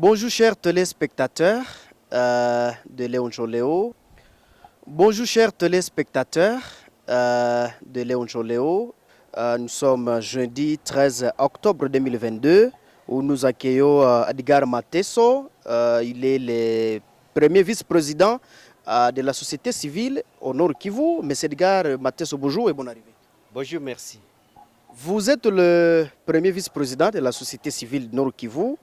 Bonjour chers téléspectateurs de Léon Choléo. Bonjour chers téléspectateurs de Léon Choléo. Nous sommes jeudi 13 octobre 2022 où nous accueillons Edgar Matesso. Il est le premier vice-président de la société civile au Nord Kivu. Monsieur Edgar Matesso, bonjour et bonne arrivée. Bonjour, merci. Vous êtes le premier vice-président de la société civile Nord Kivu.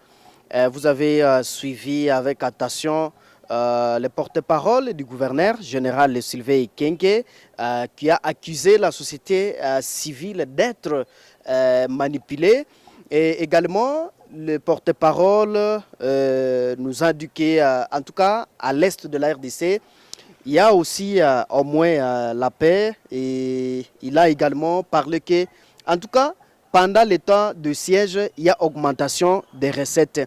Vous avez suivi avec attention le porte-parole du gouverneur général Sylvain Ekenge qui a accusé la société civile d'être manipulée. Et également, le porte-parole nous a indiqué, en tout cas à l'est de la RDC, il y a aussi au moins la paix. Et il a également parlé que, en tout cas, pendant le temps de siège, il y a augmentation des recettes.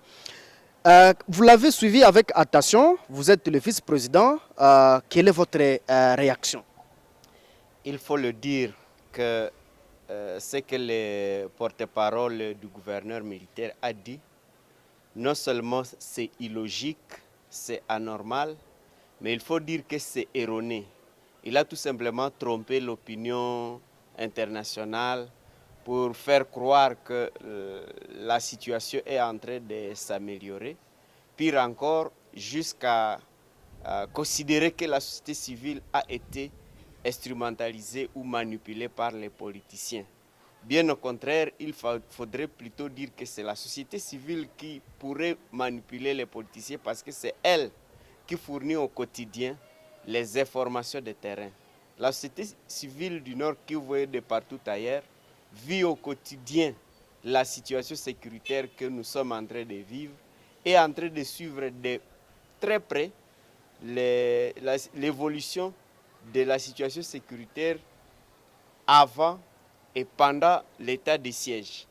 Vous l'avez suivi avec attention, vous êtes le vice-président. Quelle est votre réaction? Il faut le dire que ce que le porte-parole du gouverneur militaire a dit, non seulement c'est illogique, c'est anormal, mais il faut dire que c'est erroné. Il a tout simplement trompé l'opinion internationale pour faire croire que la situation est en train de s'améliorer. Pire encore, jusqu'à considérer que la société civile a été instrumentalisée ou manipulée par les politiciens. Bien au contraire, il faudrait plutôt dire que c'est la société civile qui pourrait manipuler les politiciens parce que c'est elle qui fournit au quotidien les informations de terrain. La société civile du Nord Kivu et de partout ailleurs vit au quotidien la situation sécuritaire que nous sommes en train de vivre et en train de suivre de très près l'évolution de la situation sécuritaire avant et pendant l'état de siège.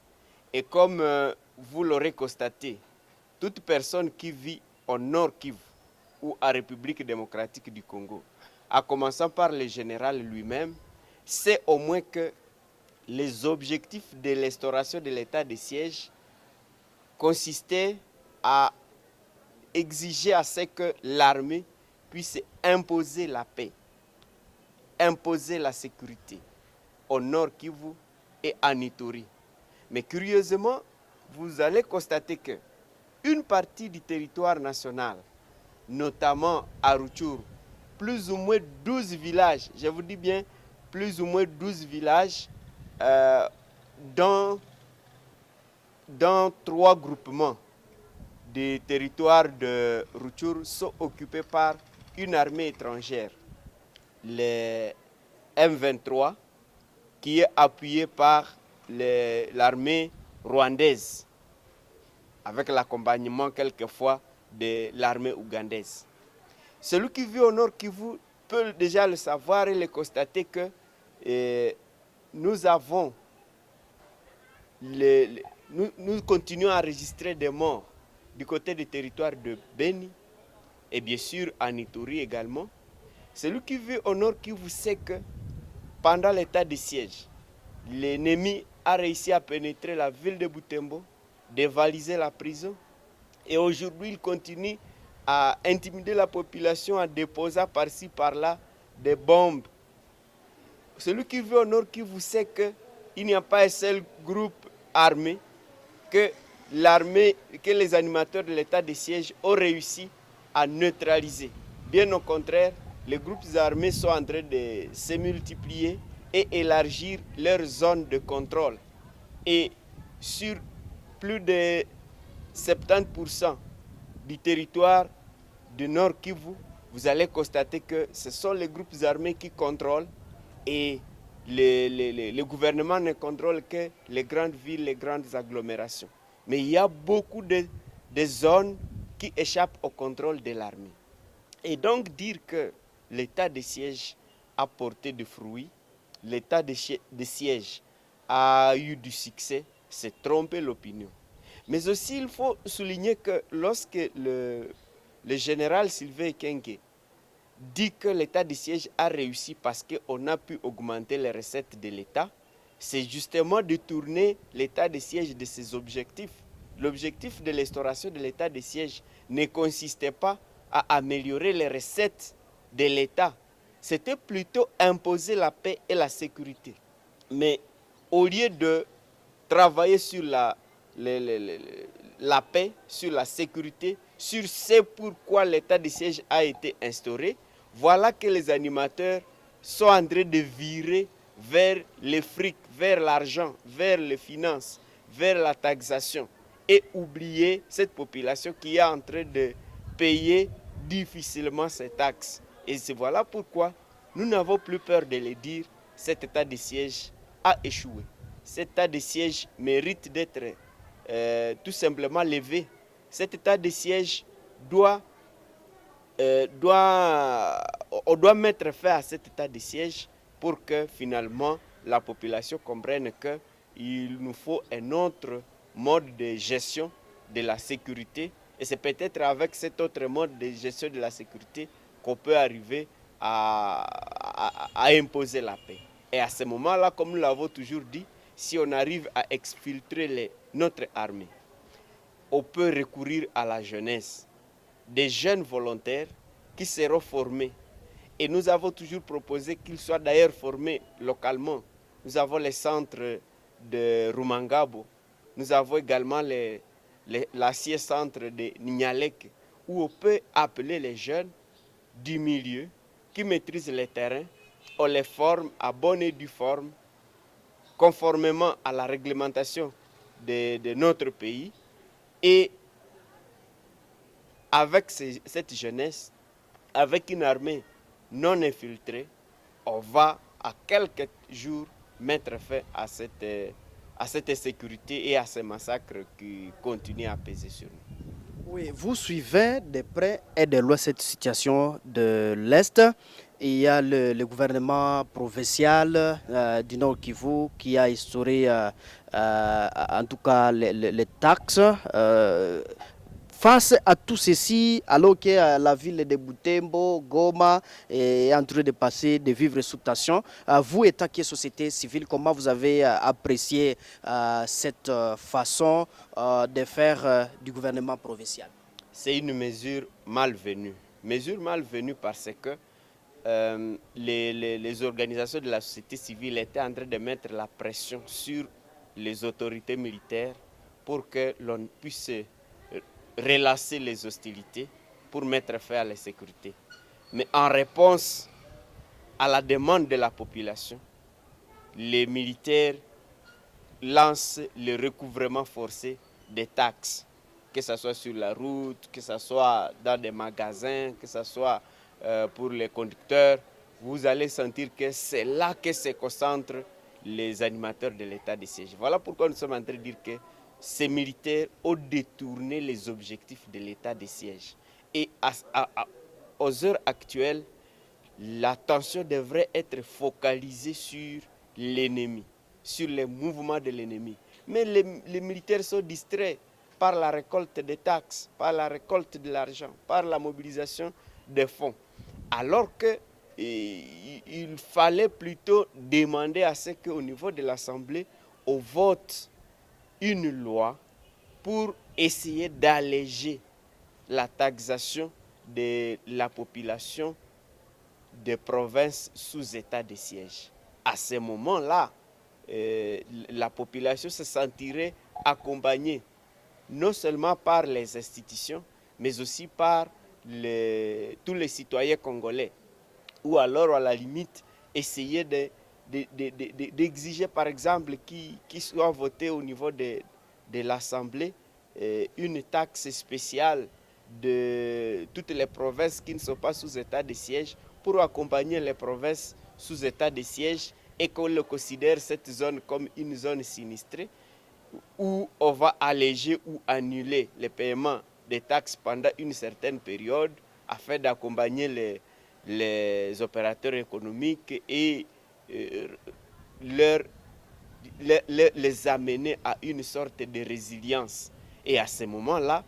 Et comme vous l'aurez constaté, toute personne qui vit au Nord Kivu ou en République démocratique du Congo, en commençant par le général lui-même, sait au moins que les objectifs de l'instauration de l'état de siège consistaient à exiger à ce que l'armée puisse imposer la paix, imposer la sécurité au Nord Kivu et à Ituri. Mais curieusement, vous allez constater que une partie du territoire national, notamment à Rutshuru, plus ou moins 12 villages, je vous dis bien plus ou moins 12 villages dans 3 groupements des territoires de Rutshuru sont occupés par une armée étrangère, les M23, qui est appuyée par l'armée rwandaise, avec l'accompagnement quelquefois de l'armée ougandaise. Celui qui vit au Nord Kivu peut déjà le savoir et le constater que nous continuons à enregistrer des morts du côté du territoire de Beni et bien sûr en Ituri également. Celui qui vit au Nord Kivu sait que pendant l'état de siège, l'ennemi a réussi à pénétrer la ville de Butembo, dévaliser la prison et aujourd'hui il continue à intimider la population en déposant par-ci par-là des bombes. Celui qui vit au Nord Kivu sait qu'il n'y a pas un seul groupe armé que les animateurs de l'état de siège ont réussi à neutraliser. Bien au contraire, les groupes armés sont en train de se multiplier et élargir leur zone de contrôle. Et sur plus de 70% du territoire du Nord Kivu, vous allez constater que ce sont les groupes armés qui contrôlent et le gouvernement ne contrôle que les grandes villes, les grandes agglomérations. Mais il y a beaucoup de zones qui échappent au contrôle de l'armée. Et donc dire que l'état de siège a porté des fruits, l'état de siège a eu du succès, c'est tromper l'opinion. Mais aussi il faut souligner que lorsque le général Sylvain Ekenge dit que l'état de siège a réussi parce qu'on a pu augmenter les recettes de l'État, c'est justement de tourner l'état de siège de ses objectifs. L'objectif de l'instauration de l'état de siège ne consistait pas à améliorer les recettes de l'État. C'était plutôt imposer la paix et la sécurité. Mais au lieu de travailler sur la paix, sur la sécurité, sur ce pourquoi l'état de siège a été instauré, voilà que les animateurs sont en train de virer vers le fric, vers l'argent, vers les finances, vers la taxation et oublier cette population qui est en train de payer difficilement ces taxes. Et c'est voilà pourquoi nous n'avons plus peur de le dire, cet état de siège a échoué. Cet état de siège mérite d'être tout simplement levé. Cet état de siège on doit mettre fin à cet état de siège pour que finalement la population comprenne qu'il nous faut un autre mode de gestion de la sécurité. Et c'est peut-être avec cet autre mode de gestion de la sécurité qu'on peut arriver à imposer la paix. Et à ce moment-là, comme nous l'avons toujours dit, si on arrive à exfiltrer notre armée, on peut recourir à la jeunesse, des jeunes volontaires qui seront formés. Et nous avons toujours proposé qu'ils soient d'ailleurs formés localement. Nous avons les centres de Rumangabo, nous avons également l'acier centre de Nignalek, où on peut appeler les jeunes du milieu qui maîtrisent les terrains, on les forme à bonne et due forme, conformément à la réglementation de notre pays. Et avec cette jeunesse, avec une armée non infiltrée, on va à quelques jours mettre fin à cette insécurité et à ces massacres qui continuent à peser sur nous. Oui, vous suivez de près et de loin cette situation de l'Est. Il y a le gouvernement provincial du Nord Kivu qui a instauré en tout cas les taxes. Face à tout ceci, alors que la ville de Butembo, Goma est en train de passer, de vivre sous tension, vous, étant qui est société civile, comment vous avez apprécié cette façon de faire du gouvernement provincial? C'est une mesure malvenue. Mesure malvenue parce que les organisations de la société civile étaient en train de mettre la pression sur les autorités militaires pour que l'on puisse relasser les hostilités pour mettre fin à la sécurité. Mais en réponse à la demande de la population, les militaires lancent le recouvrement forcé des taxes, que ce soit sur la route, que ce soit dans des magasins, que ce soit pour les conducteurs. Vous allez sentir que c'est là que se concentrent les animateurs de l'état de siège. Voilà pourquoi nous sommes en train de dire que ces militaires ont détourné les objectifs de l'état de siège. Et aux heures actuelles, l'attention devrait être focalisée sur l'ennemi, sur les mouvements de l'ennemi. Mais les militaires sont distraits par la récolte des taxes, par la récolte de l'argent, par la mobilisation des fonds. Alors qu'il fallait plutôt demander à ce qu'au niveau de l'Assemblée, on vote une loi pour essayer d'alléger la taxation de la population des provinces sous état de siège. À ce moment-là, la population se sentirait accompagnée non seulement par les institutions, mais aussi par tous les citoyens congolais. Ou alors, à la limite, essayer d'exiger, par exemple, qu'il soit voté au niveau de l'Assemblée une taxe spéciale de toutes les provinces qui ne sont pas sous état de siège pour accompagner les provinces sous état de siège et qu'on le considère cette zone comme une zone sinistrée où on va alléger ou annuler les paiements des taxes pendant une certaine période afin d'accompagner les opérateurs économiques et les amener à une sorte de résilience. Et à ce moment-là,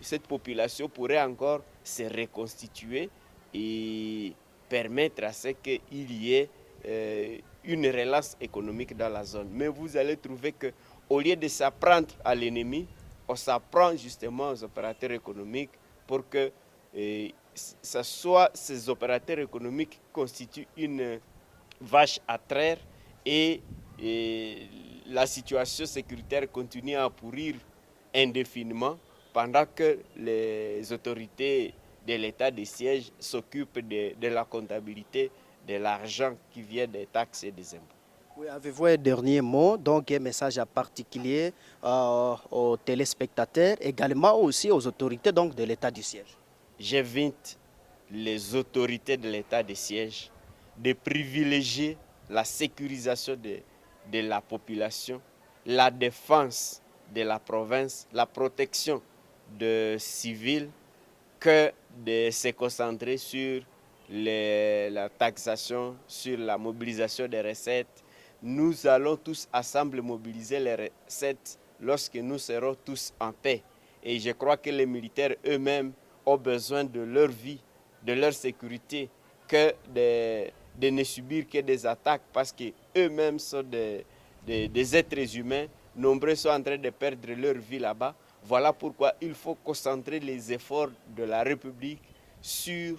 cette population pourrait encore se reconstituer et permettre à ce qu'il y ait une relance économique dans la zone. Mais vous allez trouver au lieu de s'apprendre à l'ennemi, on s'apprend justement aux opérateurs économiques pour que ce soit ces opérateurs économiques qui constituent une vache à traire et la situation sécuritaire continue à pourrir indéfiniment pendant que les autorités de l'état de siège s'occupent de la comptabilité de l'argent qui vient des taxes et des impôts. Oui, avez-vous un dernier mot, donc un message en particulier aux téléspectateurs, également aussi aux autorités donc, de l'état du siège? J'invite les autorités de l'état de siège de privilégier la sécurisation de la population, la défense de la province, la protection de civils, que de se concentrer sur la taxation, sur la mobilisation des recettes. Nous allons tous ensemble mobiliser les recettes lorsque nous serons tous en paix. Et je crois que les militaires eux-mêmes ont besoin de leur vie, de leur sécurité, que de ne subir que des attaques parce qu'eux-mêmes sont des êtres humains. Nombreux sont en train de perdre leur vie là-bas. Voilà pourquoi il faut concentrer les efforts de la République sur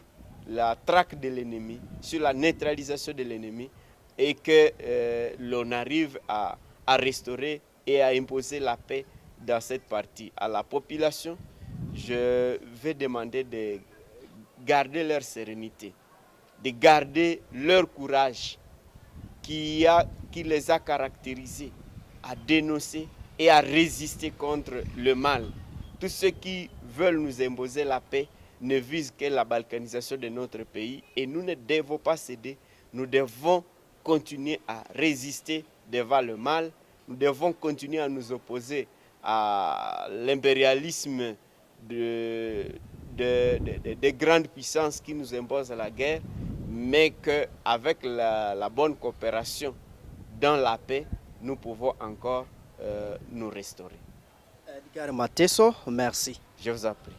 la traque de l'ennemi, sur la neutralisation de l'ennemi et que l'on arrive à restaurer et à imposer la paix dans cette partie. À la population, je vais demander de garder leur sérénité, de garder leur courage qui les a caractérisés à dénoncer et à résister contre le mal. Tous ceux qui veulent nous imposer la paix ne visent que la balkanisation de notre pays et nous ne devons pas céder. Nous devons continuer à résister devant le mal. Nous devons continuer à nous opposer à l'impérialisme des grandes puissances qui nous imposent la guerre, mais qu'avec la bonne coopération dans la paix, nous pouvons encore nous restaurer. Edgar Mateso, merci. Je vous en prie.